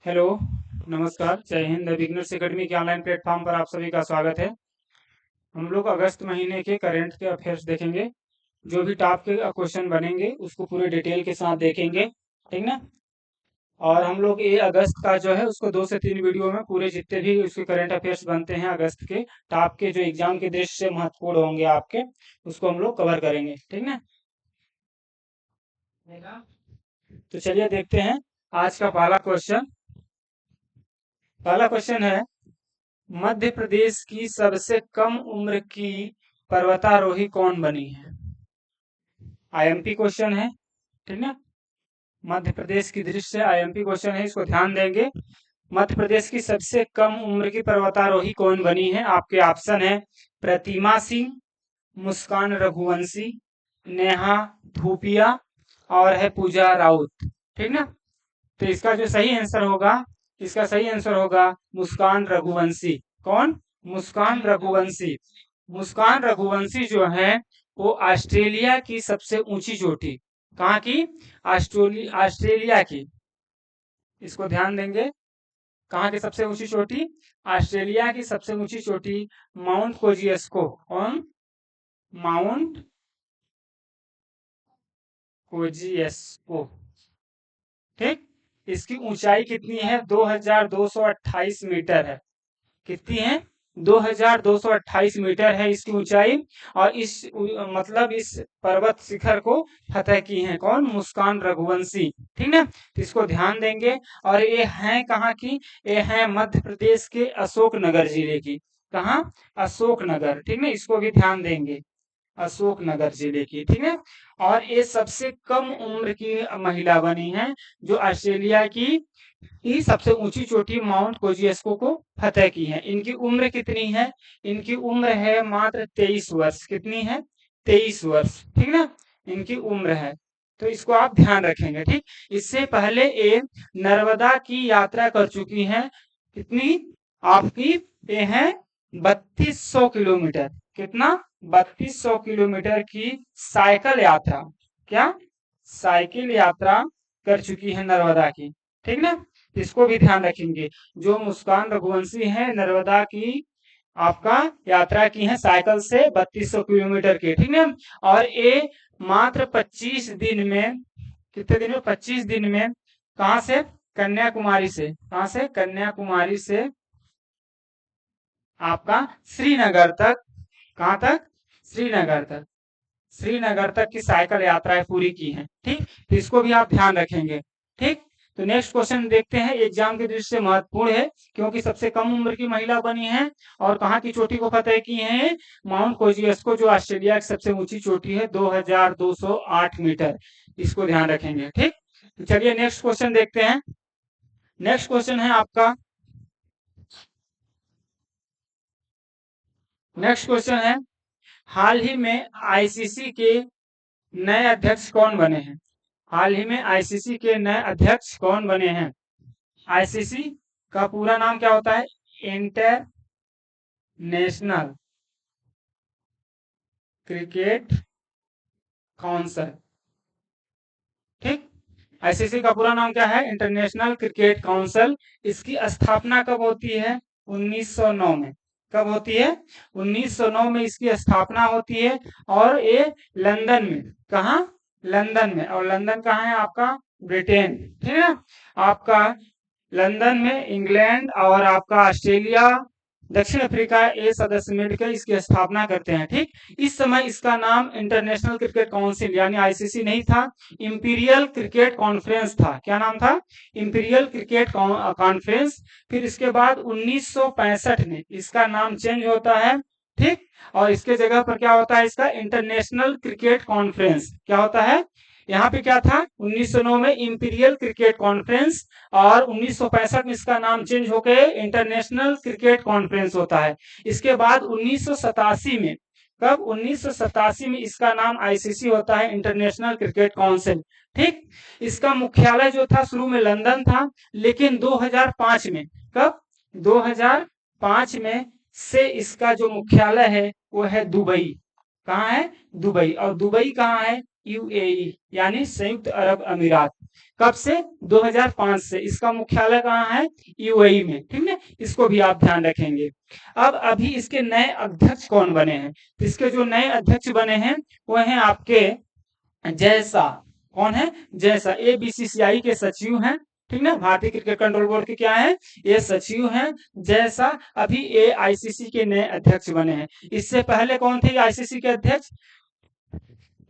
Hello, नमस्कार, जय Hind. Beginners academy के ऑनलाइन प्लेटफॉर्म पर आप सभी का स्वागत है। हम लोग अगस्त महीने के करंट के अफेयर्स देखेंगे। जो भी टॉप के क्वेश्चन बनेंगे उसको पूरे डिटेल के साथ देखेंगे, ठीक ना। और हम लोग ये अगस्त का जो है उसको 2 से 3 वीडियो में पूरे जितने भी उसके करंट अफेयर्स बनते हैं अगस्त के टॉप के, जो एग्जाम के दृष्टि से महत्वपूर्ण होंगे आपके, उसको हम लोग कवर करेंगे, ठीक ना। तो चलिए देखते हैं आज का पहला क्वेश्चन है, मध्य प्रदेश की सबसे कम उम्र की पर्वतारोही कौन बनी है। आईएमपी क्वेश्चन है, ठीक है। मध्य प्रदेश की दृष्टि से आईएमपी क्वेश्चन है, इसको ध्यान देंगे। मध्य प्रदेश की सबसे कम उम्र की पर्वतारोही कौन बनी है। आपके ऑप्शन है प्रतिमा सिंह, मुस्कान रघुवंशी, नेहा धूपिया और है पूजा राउत, ठीक ना। तो इसका सही आंसर होगा मुस्कान रघुवंशी। कौन? मुस्कान रघुवंशी। मुस्कान रघुवंशी जो है वो ऑस्ट्रेलिया की सबसे ऊंची चोटी, कहाँ की? ऑस्ट्रेलिया की। इसको ध्यान देंगे। कहाँ की सबसे ऊंची चोटी? ऑस्ट्रेलिया की सबसे ऊंची चोटी माउंट कोजियस्को। कौन? माउंट कोजियस्को, ठीक। इसकी ऊंचाई कितनी है? 2228 मीटर है। कितनी है? 2228 मीटर है इसकी ऊंचाई। और मतलब इस पर्वत शिखर को फतेह की है कौन? मुस्कान रघुवंशी, ठीक ना। तो इसको ध्यान देंगे। और ये है कहाँ की? ये है मध्य प्रदेश के अशोकनगर जिले की। कहाँ? अशोकनगर, ठीक ना। इसको भी ध्यान देंगे, अशोकनगर जिले की, ठीक है। और ये सबसे कम उम्र की महिला बनी है जो ऑस्ट्रेलिया की सबसे ऊंची चोटी माउंट कोजियस्को को फतेह की है। इनकी उम्र कितनी है? इनकी उम्र है मात्र 23 वर्ष। कितनी है? 23 वर्ष, ठीक ना। इनकी उम्र है, तो इसको आप ध्यान रखेंगे, ठीक। इससे पहले ये नर्मदा की यात्रा कर चुकी हैं। कितनी? आपकी ये है 3200 किलोमीटर। कितना? 3200 किलोमीटर की साइकिल यात्रा। क्या? साइकिल यात्रा कर चुकी है नर्मदा की, ठीक ना। इसको भी ध्यान रखेंगे। जो मुस्कान रघुवंशी है नर्मदा की आपका यात्रा की है साइकिल से 3200 किलोमीटर की, ठीक है। और ये मात्र 25 दिन में, कितने दिन में? 25 दिन में। कहां से? कन्याकुमारी से। कहां से? कन्याकुमारी से आपका श्रीनगर तक। कहां तक? श्रीनगर तक। श्रीनगर तक की साइकिल यात्राएं पूरी की हैं, ठीक। तो इसको भी आप ध्यान रखेंगे, ठीक। तो नेक्स्ट क्वेश्चन देखते हैं। एग्जाम की दृष्टि से महत्वपूर्ण है क्योंकि सबसे कम उम्र की महिला बनी है और कहाँ की चोटी को फतेह की है? माउंट कोजियस्को, जो ऑस्ट्रेलिया की सबसे ऊंची चोटी है, 2208 मीटर। इसको ध्यान रखेंगे, ठीक। तो चलिए नेक्स्ट क्वेश्चन देखते हैं। नेक्स्ट क्वेश्चन है आपका, नेक्स्ट क्वेश्चन है, हाल ही में आईसीसी के नए अध्यक्ष कौन बने हैं? हाल ही में आईसीसी के नए अध्यक्ष कौन बने हैं? आईसीसी का पूरा नाम क्या होता है? इंटरनेशनल क्रिकेट काउंसिल, ठीक। आईसीसी का पूरा नाम क्या है? International cricket council. इसकी स्थापना कब होती है? 1909 में। कब होती है? 1909 में इसकी स्थापना होती है। और ये लंदन में। कहाँ? लंदन में। और लंदन कहाँ है आपका? ब्रिटेन, ठीक है ना। आपका लंदन में इंग्लैंड और आपका ऑस्ट्रेलिया, दक्षिण अफ्रीका, ये सदस्य मिलकर इसकी स्थापना करते हैं, ठीक। इस समय इसका नाम इंटरनेशनल क्रिकेट काउंसिल यानी आईसीसी नहीं था, इंपीरियल क्रिकेट कॉन्फ्रेंस था। क्या नाम था? Imperial cricket conference. फिर इसके बाद 1965 में इसका नाम चेंज होता है, ठीक। और इसके जगह पर क्या होता है? इसका इंटरनेशनल क्रिकेट कॉन्फ्रेंस। क्या होता है? यहाँ पे क्या था? 1909 में इंपीरियल क्रिकेट कॉन्फ्रेंस और 1965 में इसका नाम चेंज होकर इंटरनेशनल क्रिकेट कॉन्फ्रेंस होता है। इसके बाद 1987 में, कब? 1987 में इसका नाम आईसीसी होता है, इंटरनेशनल क्रिकेट काउंसिल, ठीक। इसका मुख्यालय जो था शुरू में लंदन था, लेकिन 2005 में, कब? 2005 में से इसका जो मुख्यालय है वो है दुबई। कहाँ है? दुबई। और दुबई कहाँ है? यूएई यानी संयुक्त अरब अमीरात। कब से? 2005 से। इसका मुख्यालय कहाँ है? यूएई में। ठीक है, इसको भी आप ध्यान रखेंगे। अब अभी इसके नए अध्यक्ष कौन बने हैं? तो इसके जो नए अध्यक्ष बने हैं वो हैं आपके जय शाह। कौन है? जय शाह। ये बीसीसीआई के सचिव हैं। ठीक ना, भारतीय क्रिकेट कंट्रोल बोर्ड के क्या है? ये सचिव हैं जय शाह। अभी ये आईसीसी के नए अध्यक्ष बने हैं। इससे पहले कौन थे आईसीसी के अध्यक्ष?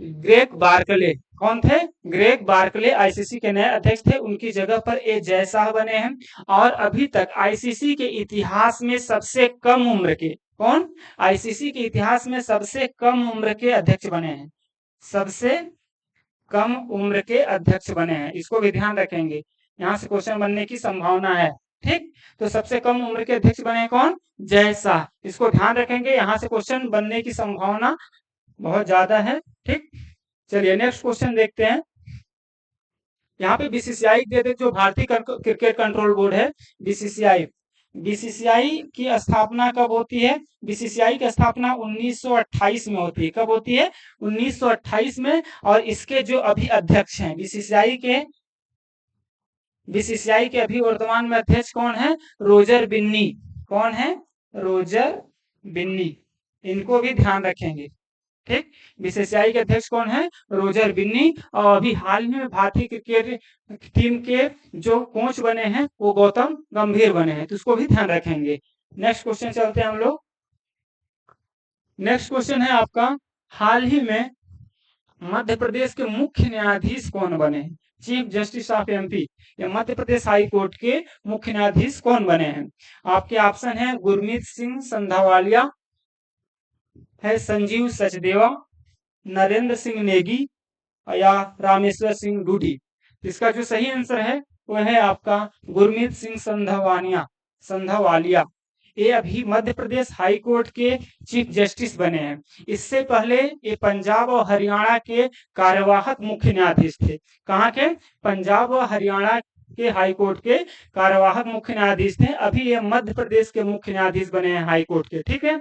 Greg Barclay. कौन थे? ग्रेग बार्कले आईसीसी के नए अध्यक्ष थे। उनकी जगह पर ए जय शाह बने हैं। और अभी तक आईसीसी के इतिहास में सबसे कम उम्र के, कौन? आईसीसी के इतिहास में सबसे कम उम्र के अध्यक्ष बने हैं। सबसे कम उम्र के अध्यक्ष बने हैं, इसको भी ध्यान रखेंगे, यहाँ से क्वेश्चन बनने की संभावना है। ठीक, तो सबसे कम उम्र के अध्यक्ष बने हैं कौन? जय शाह। इसको ध्यान रखेंगे, यहाँ से क्वेश्चन बनने की संभावना बहुत ज्यादा है। ठीक, चलिए नेक्स्ट क्वेश्चन देखते हैं। यहाँ पे बीसीसीआई दे दे, जो भारतीय क्रिकेट कंट्रोल बोर्ड है बीसीसीआई। बीसीसीआई की स्थापना कब होती है? बीसीसीआई की स्थापना 1928 में होती है। कब होती है? 1928 में। और इसके जो अभी अध्यक्ष हैं बीसीसीआई के अभी वर्तमान में अध्यक्ष कौन है? रोजर बिन्नी। कौन है? रोजर बिन्नी। इनको भी ध्यान रखेंगे। ठीक, बीसीसीआई के अध्यक्ष कौन है? रोजर बिन्नी। और अभी हाल ही में भारतीय क्रिकेट टीम के जो कोच बने हैं वो गौतम गंभीर बने हैं, तो उसको भी ध्यान रखेंगे। नेक्स्ट क्वेश्चन चलते हैं हम लोग। नेक्स्ट क्वेश्चन है आपका, हाल ही में मध्य प्रदेश के मुख्य न्यायाधीश कौन बने हैं? चीफ जस्टिस ऑफ एमपी या मध्य प्रदेश हाई कोर्ट के मुख्य न्यायाधीश कौन बने हैं? आपके ऑप्शन है गुरमीत सिंह संधावालिया है, संजीव सचदेवा, नरेंद्र सिंह नेगी या रामेश्वर सिंह डूडी। इसका जो सही आंसर है वो है आपका गुरमीत सिंह संधावालिया। ये अभी मध्य प्रदेश हाई कोर्ट के चीफ जस्टिस बने हैं। इससे पहले ये पंजाब और हरियाणा के कार्यवाहक मुख्य न्यायाधीश थे। कहाँ के? पंजाब और हरियाणा के हाई कोर्ट के कार्यवाहक मुख्य न्यायाधीश थे। अभी ये मध्य प्रदेश के मुख्य न्यायाधीश बने हैं हाई कोर्ट के। ठीक है,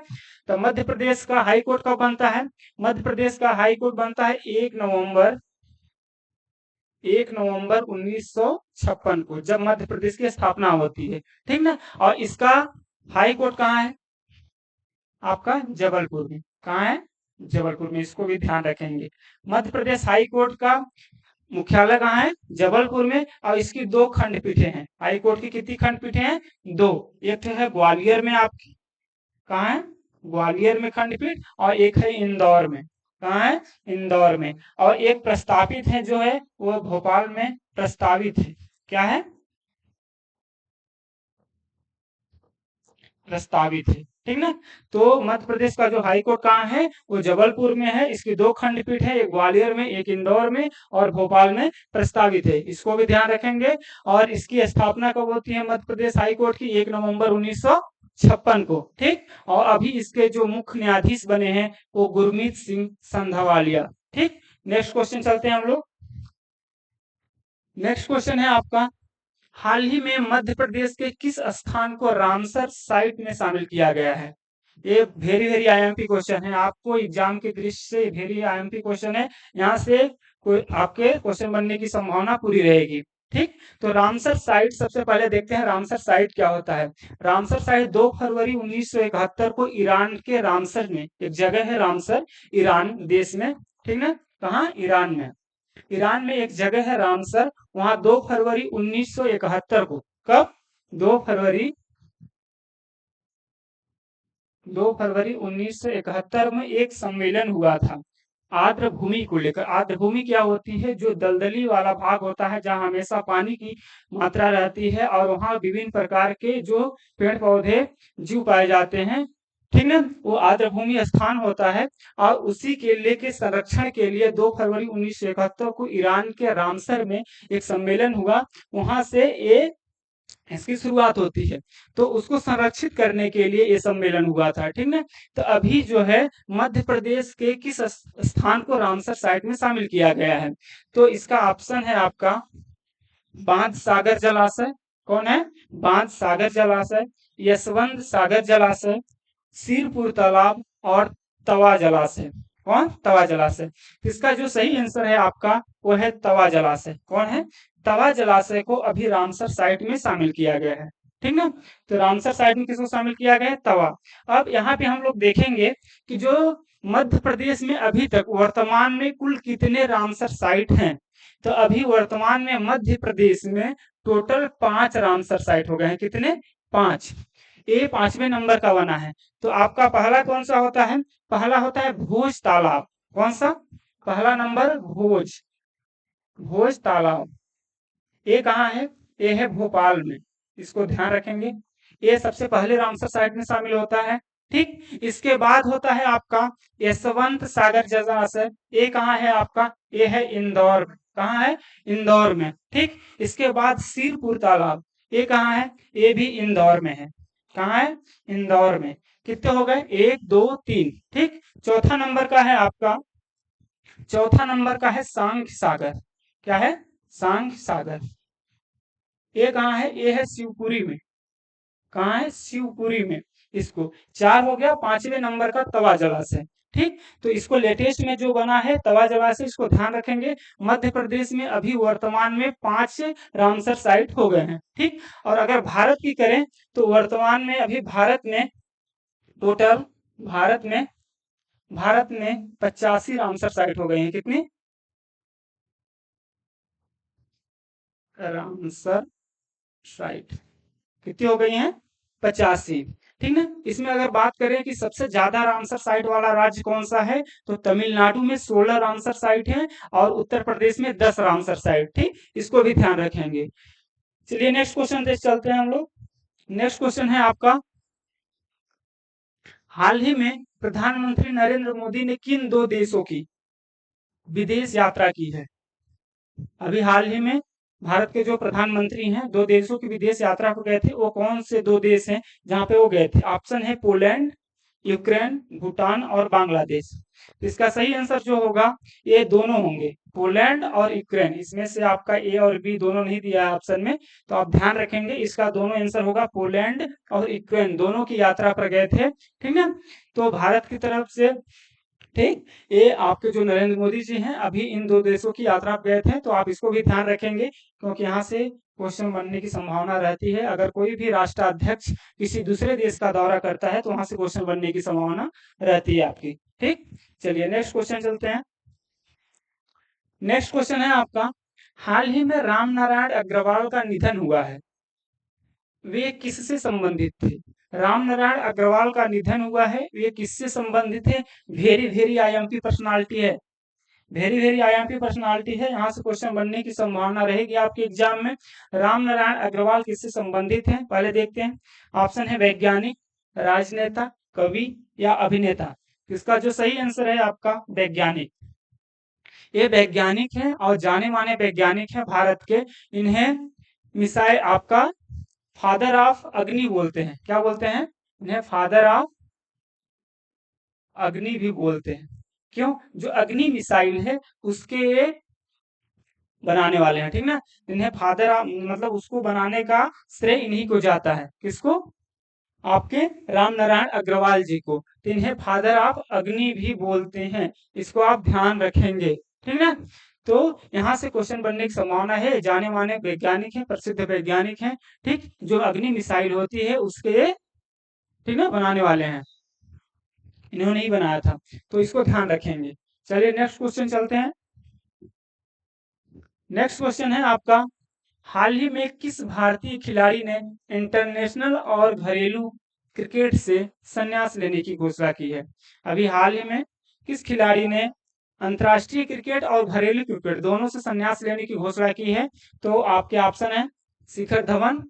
तो मध्य प्रदेश का हाई कोर्ट कब बनता है? मध्य प्रदेश का हाई कोर्ट बनता है 1 नवंबर 1956 को, जब मध्य प्रदेश की स्थापना होती है। ठीक ना, और इसका हाई कोर्ट कहाँ है? आपका जबलपुर में। कहाँ है? जबलपुर में। इसको भी ध्यान रखेंगे। मध्य प्रदेश हाई कोर्ट का मुख्यालय कहाँ है? जबलपुर में। और इसकी 2 खंडपीठें हैं। हाई कोर्ट की कितनी खंडपीठें हैं? 2। एक तो है ग्वालियर में आपकी, कहाँ है? ग्वालियर में खंडपीठ, और एक है इंदौर में। कहाँ है? इंदौर में। और एक प्रस्तावित है जो है वो भोपाल में प्रस्तावित है। क्या है? प्रस्तावित है। ठीक ना, तो मध्य प्रदेश का जो हाई कोर्ट कहाँ है? वो जबलपुर में है। इसकी 2 खंडपीठ है, एक ग्वालियर में, एक इंदौर में, और भोपाल में प्रस्तावित है। इसको भी ध्यान रखेंगे। और इसकी स्थापना कब होती है मध्य प्रदेश हाई कोर्ट की? 1 नवंबर 1956 को। ठीक, और अभी इसके जो मुख्य न्यायाधीश बने हैं वो गुरमीत सिंह संधावालिया। ठीक, नेक्स्ट क्वेश्चन चलते हैं हम लोग। नेक्स्ट क्वेश्चन है आपका, हाल ही में मध्य प्रदेश के किस स्थान को रामसर साइट में शामिल किया गया है? ये वेरी आईएमपी क्वेश्चन है, आपको एग्जाम के दृष्टि से वेरी आईएमपी क्वेश्चन है। यहाँ से कोई आपके क्वेश्चन बनने की संभावना पूरी रहेगी। ठीक, तो रामसर साइट सबसे पहले देखते हैं रामसर साइट क्या होता है। रामसर साइट 2 फरवरी 1971 को ईरान के रामसर में, एक जगह है रामसर, ईरान देश में। ठीक ना, कहाँ? ईरान में। ईरान में एक जगह है रामसर, वहां 2 फरवरी 1971 को, कब? 2 फरवरी 1971 में एक सम्मेलन हुआ था आर्द्र भूमि को लेकर। आर्द्र भूमि क्या होती है? जो दलदली वाला भाग होता है जहां हमेशा पानी की मात्रा रहती है और वहां विभिन्न प्रकार के जो पेड़ पौधे जीव पाए जाते हैं। ठीक है, वो आर्द्र भूमि स्थान होता है। और उसी केले के संरक्षण के लिए 2 फरवरी 1971 को ईरान के रामसर में एक सम्मेलन हुआ। वहां से ये इसकी शुरुआत होती है, तो उसको संरक्षित करने के लिए ये सम्मेलन हुआ था। ठीक है, तो अभी जो है मध्य प्रदेश के किस स्थान को रामसर साइट में शामिल किया गया है? तो इसका ऑप्शन है आपका बांध सागर जलाशय। कौन है? बांध सागर जलाशय, यशवंत सागर जलाशय, सिरपुर तालाब और तवा जलाशय। कौन? तवा जलाशय। इसका जो सही आंसर है आपका वो है तवा जलाशय। कौन है? तवा जलाशय को अभी रामसर साइट में शामिल किया गया है। ठीक ना? तो रामसर साइट में किसको शामिल किया गया है? तवा। अब यहाँ पे हम लोग देखेंगे कि जो मध्य प्रदेश में अभी तक वर्तमान में कुल कितने रामसर साइट हैं। तो अभी वर्तमान में मध्य प्रदेश में टोटल 5 रामसर साइट हो गए हैं। कितने? 5। ये 5वें नंबर का बना है। तो आपका पहला कौन सा होता है? पहला होता है भोज तालाब। कौन सा? पहला नंबर भोज, भोज तालाब। ये कहाँ है? ये है भोपाल में। इसको ध्यान रखेंगे। ये सबसे पहले रामसर साइट में शामिल होता है। ठीक। इसके बाद होता है आपका यशवंत सागर जलाशय। ये कहाँ है आपका? ये है इंदौर। कहाँ है? इंदौर में। ठीक। इसके बाद सिरपुर तालाब। ये कहाँ है? ये भी इंदौर में है। कहाँ है? इंदौर में। कितने हो गए? 1 2 3। ठीक। चौथा नंबर का है आपका, चौथा नंबर का है सांख्य सागर। क्या है? सांख्य सागर। ये कहाँ है? ये है शिवपुरी में। कहाँ है? शिवपुरी में। इसको 4 हो गया। 5वें नंबर का तवा जलाशय। ठीक। तो इसको लेटेस्ट में जो बना है तवा जलाशय, इसको ध्यान रखेंगे। मध्य प्रदेश में अभी वर्तमान में 5 रामसर साइट हो गए हैं। ठीक। और अगर भारत की करें तो वर्तमान में अभी भारत में टोटल, भारत में 85 रामसर साइट हो गए हैं। कितनी रामसर साइट? कितनी हो गई हैं? 85। ठीक ना? इसमें अगर बात करें कि सबसे ज्यादा रामसर साइट वाला राज्य कौन सा है, तो तमिलनाडु में 16 रामसर साइट है और उत्तर प्रदेश में 10 रामसर साइट। ठीक। इसको भी ध्यान रखेंगे। चलिए नेक्स्ट क्वेश्चन पे चलते हैं हम लोग। नेक्स्ट क्वेश्चन है आपका, हाल ही में प्रधानमंत्री नरेंद्र मोदी ने किन 2 देशों की विदेश यात्रा की है? अभी हाल ही में भारत के जो प्रधानमंत्री हैं 2 देशों की विदेश यात्रा को गए थे। वो कौन से 2 देश हैं जहां पे वो गए थे? ऑप्शन है पोलैंड, यूक्रेन, भूटान और बांग्लादेश। तो इसका सही आंसर जो होगा ये दोनों होंगे, पोलैंड और यूक्रेन। इसमें से आपका ए और बी दोनों नहीं दिया है ऑप्शन में, तो आप ध्यान रखेंगे। इसका दोनों आंसर होगा पोलैंड और यूक्रेन, दोनों की यात्रा पर गए थे। ठीक है। तो भारत की तरफ से, ठीक, ये आपके जो नरेंद्र मोदी जी हैं अभी इन 2 देशों की यात्रा पे गए थे। तो आप इसको भी ध्यान रखेंगे क्योंकि यहाँ से क्वेश्चन बनने की संभावना रहती है। अगर कोई भी राष्ट्राध्यक्ष किसी दूसरे देश का दौरा करता है तो वहां से क्वेश्चन बनने की संभावना रहती है आपकी। ठीक। चलिए नेक्स्ट क्वेश्चन चलते हैं। नेक्स्ट क्वेश्चन है आपका, हाल ही में राम नारायण अग्रवाल का निधन हुआ है। वे किससे संबंधित थे? राम नारायण अग्रवाल का निधन हुआ है, वे किससे संबंधित है? वेरी वेरी आईएमपी पर्सनालिटी है। वेरी वेरी आईएमपी पर्सनालिटी है। यहाँ से क्वेश्चन बनने की संभावना रहेगी आपके एग्जाम में। राम नारायण अग्रवाल किससे संबंधित है? पहले देखते हैं। ऑप्शन है वैज्ञानिक, राजनेता, कवि या अभिनेता। इसका जो सही आंसर है आपका वैज्ञानिक। ये वैज्ञानिक हैं और जाने माने वैज्ञानिक हैं भारत के। इन्हें मिसाइल आपका फादर ऑफ अग्नि बोलते हैं। क्या बोलते हैं? इन्हें फादर ऑफ अग्नि भी बोलते हैं। क्यों? जो अग्नि मिसाइल है उसके ये बनाने वाले हैं। ठीक ना? इन्हें फादर ऑफ, मतलब उसको बनाने का श्रेय इन्हीं को जाता है। किसको? आपके राम नारायण अग्रवाल जी को। तो इन्हें फादर ऑफ अग्नि भी बोलते हैं। इसको आप ध्यान रखेंगे। ठीक है। तो यहाँ से क्वेश्चन बनने की संभावना है। जाने माने वैज्ञानिक हैं, प्रसिद्ध वैज्ञानिक हैं। ठीक। जो अग्नि मिसाइल होती है उसके, ठीक ना, बनाने वाले हैं। इन्होंने ही बनाया था। तो इसको ध्यान रखेंगे। चलिए नेक्स्ट क्वेश्चन चलते हैं। नेक्स्ट क्वेश्चन है आपका, हाल ही में किस भारतीय खिलाड़ी ने इंटरनेशनल और घरेलू क्रिकेट से संन्यास लेने की घोषणा की है? अभी हाल ही में किस खिलाड़ी ने अंतर्राष्ट्रीय क्रिकेट और घरेलू क्रिकेट दोनों से संन्यास लेने की घोषणा की है? तो आपके ऑप्शन है शिखर धवन,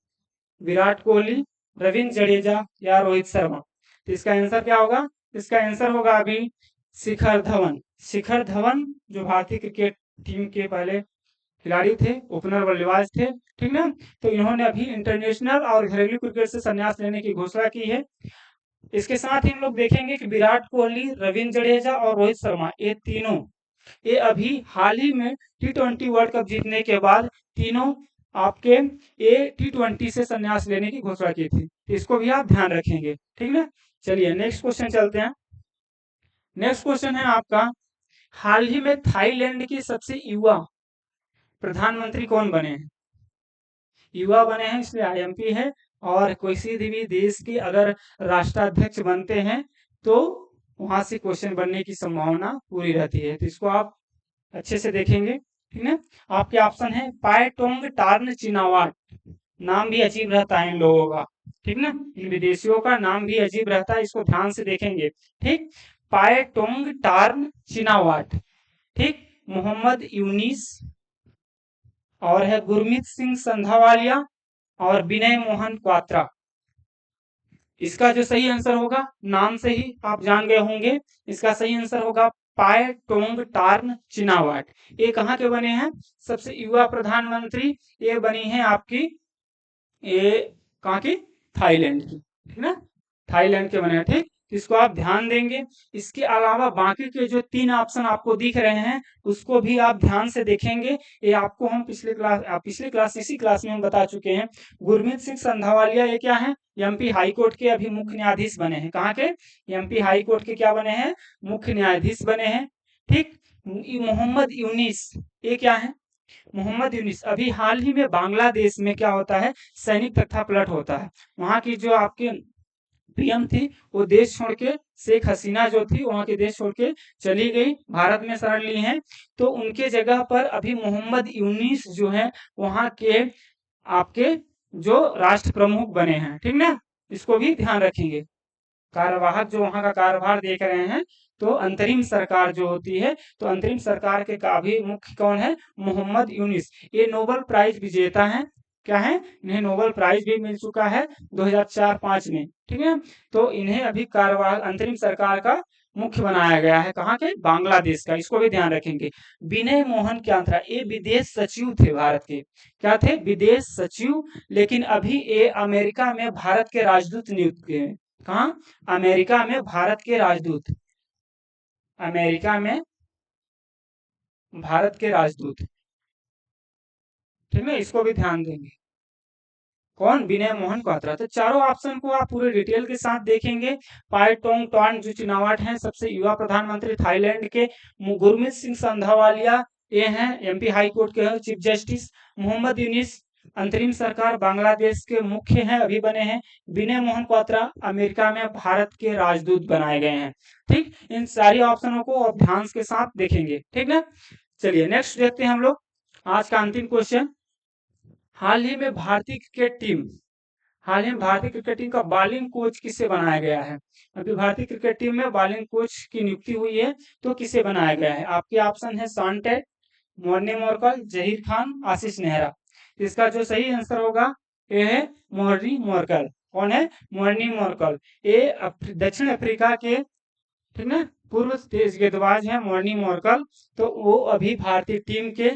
विराट कोहली, रविंद्र जडेजा या रोहित शर्मा। तो इसका आंसर क्या होगा? इसका आंसर होगा अभी शिखर धवन। शिखर धवन जो भारतीय क्रिकेट टीम के पहले खिलाड़ी थे, ओपनर बल्लेबाज थे। ठीक ना? तो इन्होंने अभी इंटरनेशनल और घरेलू क्रिकेट से संन्यास लेने की घोषणा की है। इसके साथ ही हम लोग देखेंगे कि विराट कोहली, रविंद्र जडेजा और रोहित शर्मा, ये तीनों, ये अभी हाल ही में T20 वर्ल्ड कप जीतने के बाद तीनों आपके ये T20 से संन्यास लेने की घोषणा की थी। इसको भी आप ध्यान रखेंगे। ठीक ना? चलिए नेक्स्ट क्वेश्चन चलते हैं। नेक्स्ट क्वेश्चन है आपका, हाल ही में थाईलैंड के सबसे युवा प्रधानमंत्री कौन बने हैं? युवा बने हैं इसलिए आईएमपी है। और किसी भी देश के अगर राष्ट्राध्यक्ष बनते हैं तो वहां से क्वेश्चन बनने की संभावना पूरी रहती है, तो इसको आप अच्छे से देखेंगे। ठीक है, आपके ऑप्शन है पायटोंग टार्न चिनावाट, नाम भी अजीब रहता है इन लोगों का, ठीक ना, इन विदेशियों का नाम भी अजीब रहता है, इसको ध्यान से देखेंगे। ठीक, पायटोंग टार्न चिनावाट, ठीक, मोहम्मद यूनिस, और है गुरमीत सिंह संधावालिया और विनय मोहन क्वात्रा। इसका जो सही आंसर होगा, नाम से ही आप जान गए होंगे, इसका सही आंसर होगा पायटोंग टार्न चिनावाट। ये कहाँ के बने हैं? सबसे युवा प्रधानमंत्री ये बनी है आपकी, ये कहाँ की? थाईलैंड की, ठीक ना, थाईलैंड के बने हैं। ठीक, इसको आप ध्यान देंगे। इसके अलावा बाकी के जो 3 ऑप्शन आपको दिख रहे हैं उसको भी आप ध्यान से देखेंगे। ये आपको हम पिछले क्लास इसी क्लास में हम बता चुके हैं। गुरमीत सिंह संधावालिया ये क्या है? एमपी हाई कोर्ट के अभी मुख्य न्यायाधीश बने हैं। कहाँ के? एमपी हाई कोर्ट के क्या बने हैं? मुख्य न्यायाधीश बने हैं। ठीक, मोहम्मद यूनिस ये क्या है? मोहम्मद यूनिस अभी हाल ही में बांग्लादेश में क्या होता है? सैनिक तख्तापलट होता है। वहां की जो आपके पीएम थी वो देश छोड़ के, शेख हसीना जो थी वहां के देश छोड़ के चली गई, भारत में शरण ली है। तो उनके जगह पर अभी मोहम्मद यूनिस जो है वहां के आपके जो राष्ट्र प्रमुख बने हैं। ठीक ना, इसको भी ध्यान रखेंगे। कार्यवाहक जो वहां का कार्यभार देख रहे हैं, तो अंतरिम सरकार जो होती है, तो अंतरिम सरकार के का भी मुख्य कौन है? मोहम्मद यूनिस। ये नोबेल प्राइज विजेता हैं। क्या है? इन्हें नोबेल प्राइज भी मिल चुका है 2004-5 में। ठीक है, तो इन्हें अभी कार्यवाहक अंतरिम सरकार का मुख्य बनाया गया है। कहाँ के? बांग्लादेश का, इसको भी ध्यान रखेंगे। विनय मोहन क्वात्रा ये विदेश सचिव थे भारत के। क्या थे? विदेश सचिव। लेकिन अभी ये अमेरिका में भारत के राजदूत नियुक्त किए हैं। कहाँ? अमेरिका में भारत के राजदूत, अमेरिका में भारत के राजदूत। ठीक है, इसको भी ध्यान देंगे। कौन? विनय मोहन क्वात्रा। तो चारों ऑप्शन को आप पूरे डिटेल के साथ देखेंगे। पायटोंग टॉन जो चिनावाट हैं सबसे युवा प्रधानमंत्री थाईलैंड के। गुरमीत सिंह संधावालिया ये हैं एमपी हाई कोर्ट के चीफ जस्टिस। मोहम्मद यूनिस अंतरिम सरकार बांग्लादेश के मुख्य हैं, अभी बने हैं। विनय मोहन क्वात्रा अमेरिका में भारत के राजदूत बनाए गए हैं। ठीक, इन सारी ऑप्शनों को आप ध्यान के साथ देखेंगे। ठीक ना, चलिए नेक्स्ट देखते हैं हम लोग आज का अंतिम क्वेश्चन। हाल ही में भारतीय क्रिकेट टीम का बॉलिंग कोच किसे बनाया गया है? अभी भारतीय क्रिकेट टीम में बॉलिंग कोच की नियुक्ति हुई है, तो किसे बनाया गया है? आपके ऑप्शन है Shaun Tait, Morne Morkel, Zaheer Khan, Ashish Nehra. इसका जो सही आंसर होगा ये है मॉर्नी मोरकल। कौन है? Morny Morkel. ये दक्षिण अफ्रीका के, ठीक ना, पूर्व तेज गेंदबाज है मॉर्नी मोरकल। तो वो अभी भारतीय टीम के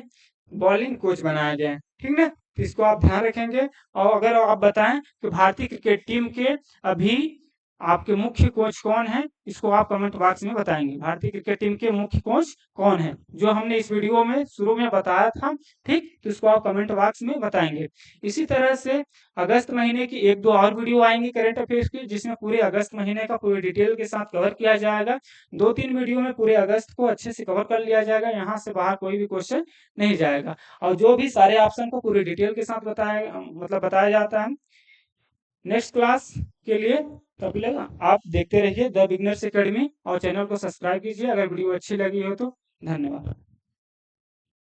बॉलिंग कोच बनाए गए हैं। ठीक है, तो इसको आप ध्यान रखेंगे। और अगर आप बताएं कि भारतीय क्रिकेट टीम के अभी आपके मुख्य कोच कौन है, इसको आप कमेंट बॉक्स में बताएंगे। भारतीय क्रिकेट टीम के मुख्य कोच कौन है, जो हमने इस वीडियो में शुरू में बताया था। ठीक, तो इसको आप कमेंट बॉक्स में बताएंगे। इसी तरह से अगस्त महीने की 1-2 और वीडियो आएंगी करंट अफेयर्स की, जिसमें पूरे अगस्त महीने का पूरी डिटेल के साथ कवर किया जाएगा। 2-3 वीडियो में पूरे अगस्त को अच्छे से कवर कर लिया जाएगा, यहाँ से बाहर कोई भी क्वेश्चन नहीं जाएगा। और जो भी सारे ऑप्शन को पूरी डिटेल के साथ बताया जाता है। नेक्स्ट क्लास के लिए तब तक आप देखते रहिए द बिगनर्स एकेडमी और चैनल को सब्सक्राइब कीजिए अगर वीडियो अच्छी लगी हो तो। धन्यवाद।